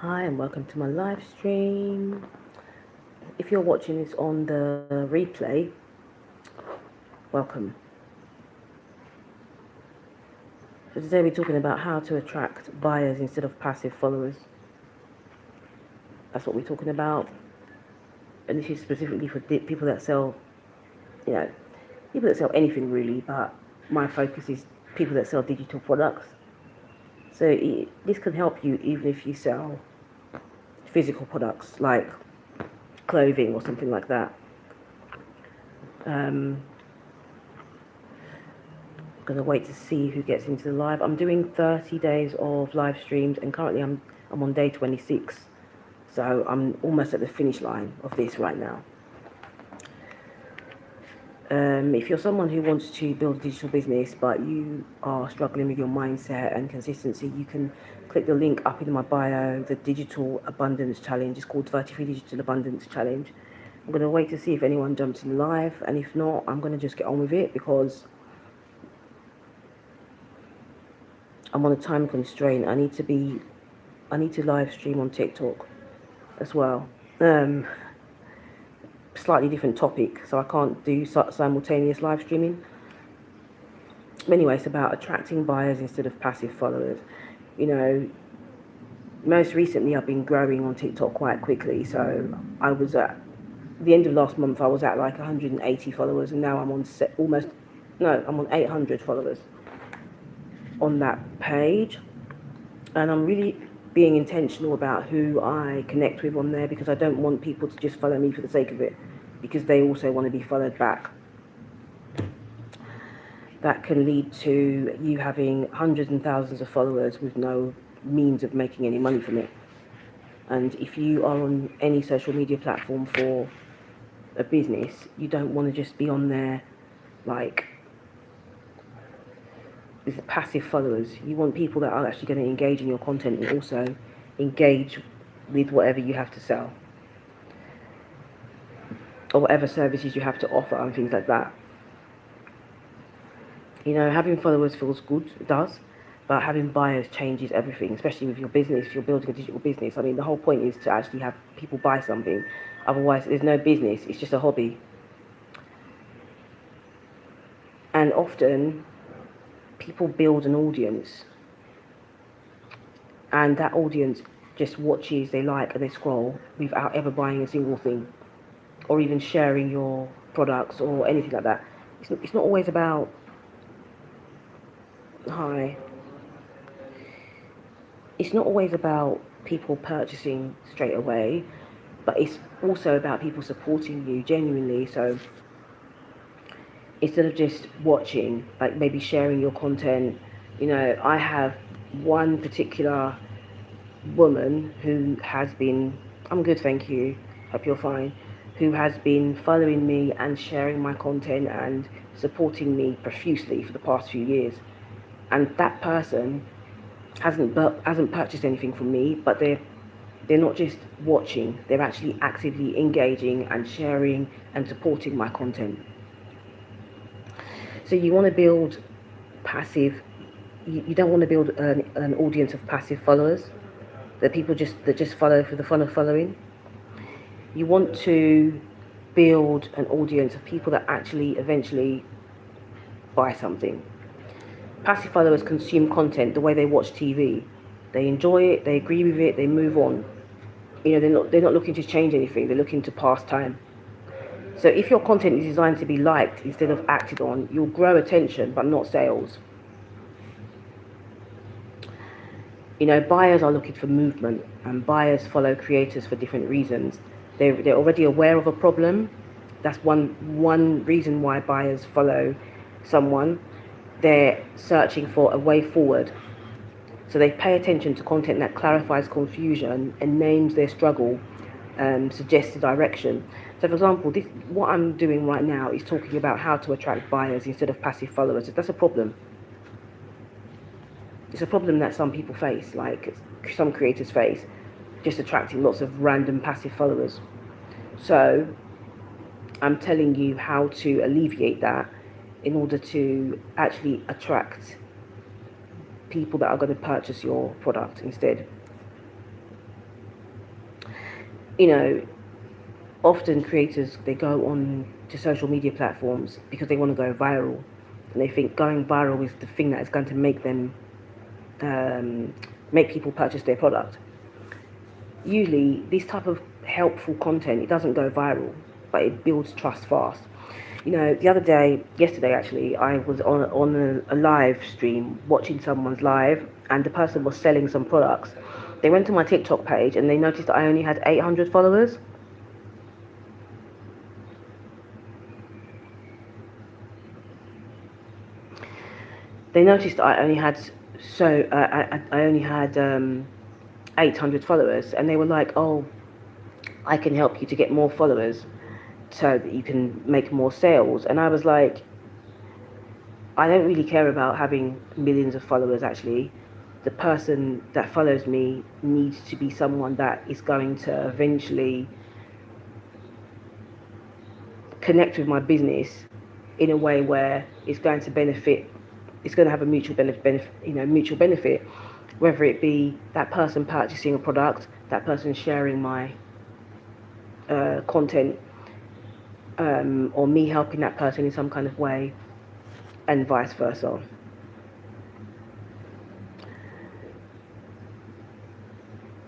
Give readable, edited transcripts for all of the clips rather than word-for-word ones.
Hi and welcome to my live stream. If you're watching this on the replay, welcome. So today we're talking about how to attract buyers instead of passive followers. That's what we're talking about. And this is specifically for people that sell, you know, people that sell anything really, but my focus is people that sell digital products. So this can help you even if you sell physical products like clothing or something like that. Um, Gonna wait to see who gets into the live. I'm doing 30 days of live streams, and currently I'm on day 26, so I'm almost at the finish line of this right now. If you're someone who wants to build a digital business but you are struggling with your mindset and consistency, you can click the link up in my bio. The Digital Abundance Challenge is called 33 Digital Abundance Challenge. I'm going to wait to see if anyone jumps in live, and if not, I'm going to just get on with it because I'm on a time constraint. I need to live stream on TikTok as well. Um, Slightly different topic, so I can't do simultaneous live streaming. But anyway, it's about attracting buyers instead of passive followers. You know, most recently I've been growing on TikTok quite quickly. So I was at the end of last month, I was at like 180 followers, and now I'm on I'm on 800 followers on that page. And I'm really being intentional about who I connect with on there because I don't want people to just follow me for the sake of it, because they also want to be followed back. That can lead to you having hundreds and thousands of followers with no means of making any money from it. And if you are on any social media platform for a business, you don't want to just be on there like with passive followers. You want people that are actually going to engage in your content and also engage with whatever you have to sell or whatever services you have to offer and things like that. You know, having followers feels good, it does, but having buyers changes everything, especially with your business. If you're building a digital business, I mean, the whole point is to actually have people buy something. Otherwise, there's no business, it's just a hobby. And often, people build an audience, and that audience just watches, they like, and they scroll without ever buying a single thing or even sharing your products or anything like that. It's not always about, hi, it's not always about people purchasing straight away, but it's also about people supporting you genuinely. So instead of just watching, like maybe sharing your content, you know, I have one particular woman who has been, I'm good, thank you, hope you're fine, who has been following me and sharing my content and supporting me profusely for the past few years. And that person hasn't purchased anything from me, but they're not just watching, they're actually actively engaging and sharing and supporting my content. So you want to build passive, you don't want to build an audience of passive followers, that just follow for the fun of following. You want to build an audience of people that actually eventually buy something. Passive followers consume content the way they watch TV. They enjoy it, they agree with it, they move on. You know, they're not looking to change anything, they're looking to pass time. So if your content is designed to be liked instead of acted on, you'll grow attention but not sales. You know, buyers are looking for movement, and buyers follow creators for different reasons. They're already aware of a problem. That's one reason why buyers follow someone. They're searching for a way forward. So they pay attention to content that clarifies confusion and names their struggle, suggests a direction. So, for example, what I'm doing right now is talking about how to attract buyers instead of passive followers. That's a problem. It's a problem that some people face, like some creators face, just attracting lots of random passive followers. So I'm telling you how to alleviate that in order to actually attract people that are going to purchase your product instead. you know, often creators, they go on to social media platforms because they want to go viral, and they think going viral is the thing that is going to make them make people purchase their product. Usually, this type of helpful content, it doesn't go viral, but it builds trust fast. The other day, yesterday actually, I was on a live stream watching someone's live, and the person was selling some products. They went to my TikTok page and they noticed that I only had 800 followers. They noticed that I only had I only had 800 followers, and they were like, "Oh, I can help you to get more followers so that you can make more sales." And I was like, I don't really care about having millions of followers actually. The person that follows me needs to be someone that is going to eventually connect with my business in a way where it's going to benefit, it's going to have a mutual benefit, whether it be that person purchasing a product, that person sharing my content, or me helping that person in some kind of way, and vice versa.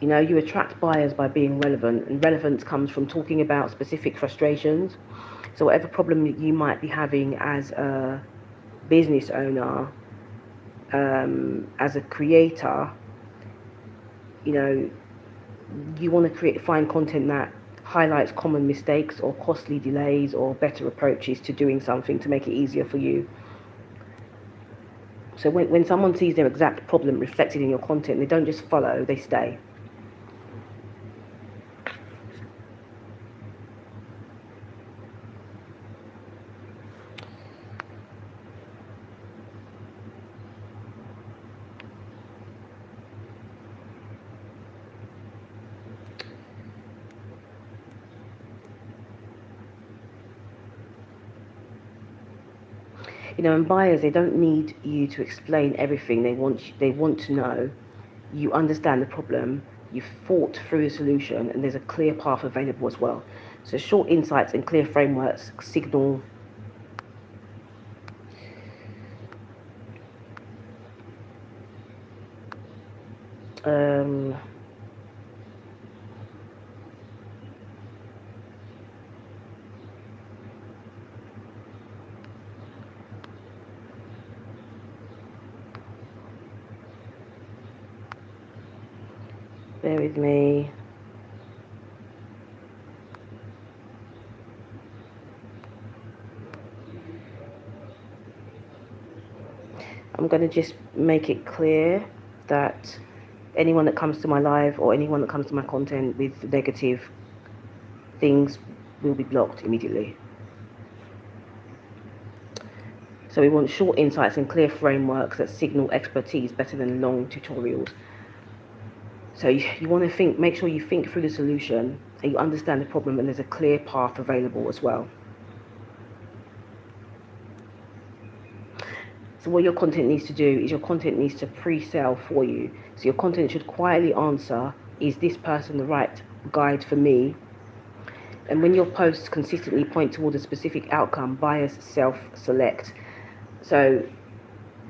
You attract buyers by being relevant, and relevance comes from talking about specific frustrations. So whatever problem you might be having as a business owner, as a creator, you know, you want to find content that highlights common mistakes or costly delays or better approaches to doing something to make it easier for you. So when someone sees their exact problem reflected in your content, they don't just follow, they stay. And buyers, they don't need you to explain everything. They want to know you understand the problem, you've thought through the solution, and there's a clear path available as well. So short insights and clear frameworks signal um, bear with me. I'm going to just make it clear that anyone that comes to my live or anyone that comes to my content with negative things will be blocked immediately. So we want short insights and clear frameworks that signal expertise better than long tutorials. So you want to make sure you think through the solution and you understand the problem, and there's a clear path available as well. So what your content needs to do is your content needs to pre-sell for you. So your content should quietly answer, is this person the right guide for me? And when your posts consistently point toward a specific outcome, buyers self-select. So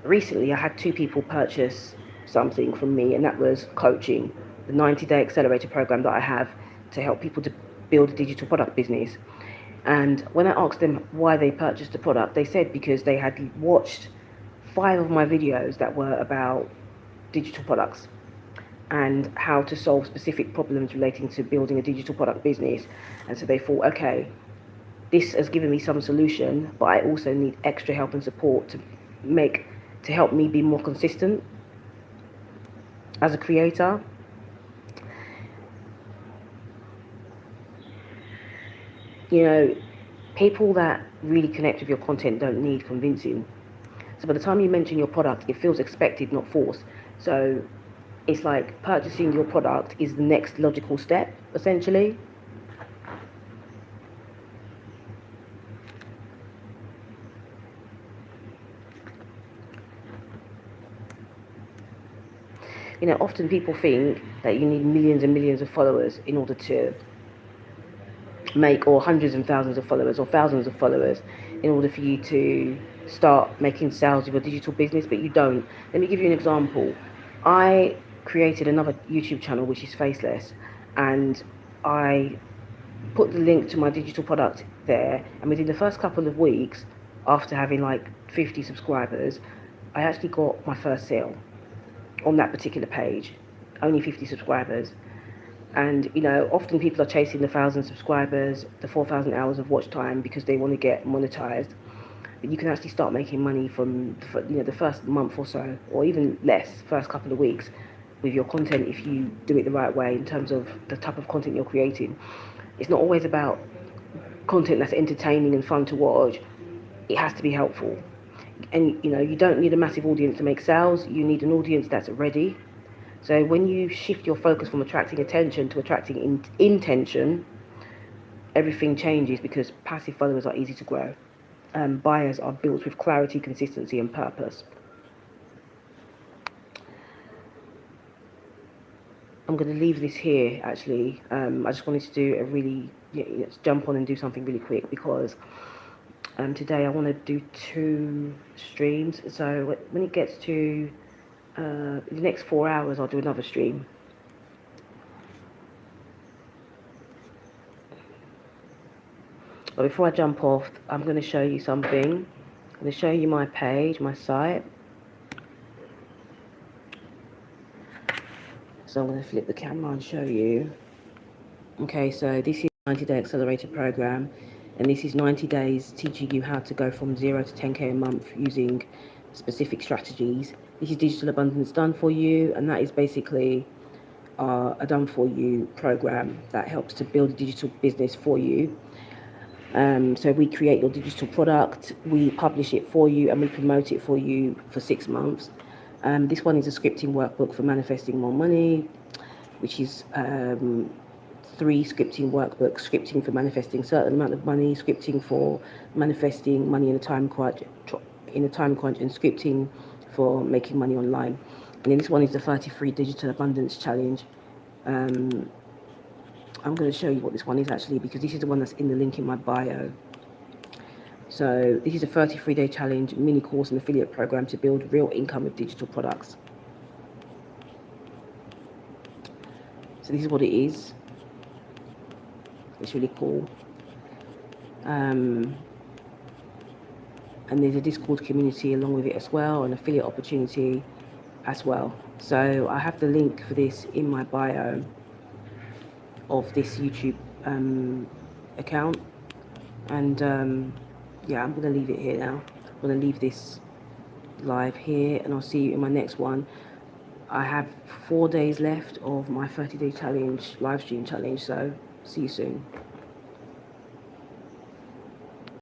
recently I had 2 people purchase something from me, and that was coaching, the 90-day accelerator program that I have to help people to build a digital product business. And when I asked them why they purchased the product, they said because they had watched 5 of my videos that were about digital products and how to solve specific problems relating to building a digital product business. And so they thought, okay, this has given me some solution, but I also need extra help and support to help me be more consistent as a creator. People that really connect with your content don't need convincing. So by the time you mention your product, it feels expected, not forced. So it's like purchasing your product is the next logical step, essentially. Often people think that you need millions and millions of followers in order to make, or hundreds and thousands of followers or thousands of followers in order for you to start making sales with your digital business, but you don't. Let me give you an example. I created another YouTube channel which is faceless, and I put the link to my digital product there, and within the first couple of weeks, after having like 50 subscribers, I actually got my first sale on that particular page. Only 50 subscribers. And often people are chasing the 1,000 subscribers, the 4,000 hours of watch time, because they want to get monetized. But you can actually start making money from the first month or so, or even less, first couple of weeks, with your content, if you do it the right way in terms of the type of content you're creating. It's not always about content that's entertaining and fun to watch. It has to be helpful. And you don't need a massive audience to make sales. You need an audience that's ready. So when you shift your focus from attracting attention to attracting intention, everything changes, because passive followers are easy to grow. Buyers are built with clarity, consistency, and purpose. I'm going to leave this here, actually. I just wanted to do let's jump on and do something really quick, because today I want to do 2 streams. So when it gets to the next 4 hours, I'll do another stream. But before I jump off, I'm going to show you something. I'm going to show you my page, my site. So I'm going to flip the camera and show you. Okay, so this is 90-day accelerator program, and this is 90 days teaching you how to go from 0 to 10k a month using specific strategies. This is Digital Abundance Done For You, and that is basically a done for you program that helps to build a digital business for you. So we create your digital product, we publish it for you, and we promote it for you for 6 months. This one is a scripting workbook for manifesting more money, which is 3 scripting workbooks: scripting for manifesting a certain amount of money, scripting for manifesting money in a time crunch, and scripting for making money online. And then this one is the 33 Digital Abundance Challenge. I'm going to show you what this one is actually, because this is the one that's in the link in my bio. So this is a 33-day challenge, mini course and affiliate program to build real income with digital products. So this is what it is. It's really cool. And there's a Discord community along with it as well, an affiliate opportunity as well. So I have the link for this in my bio of this YouTube account. And yeah, I'm going to leave it here now. I'm going to leave this live here, and I'll see you in my next one. I have 4 days left of my 30-day challenge, live stream challenge, so see you soon.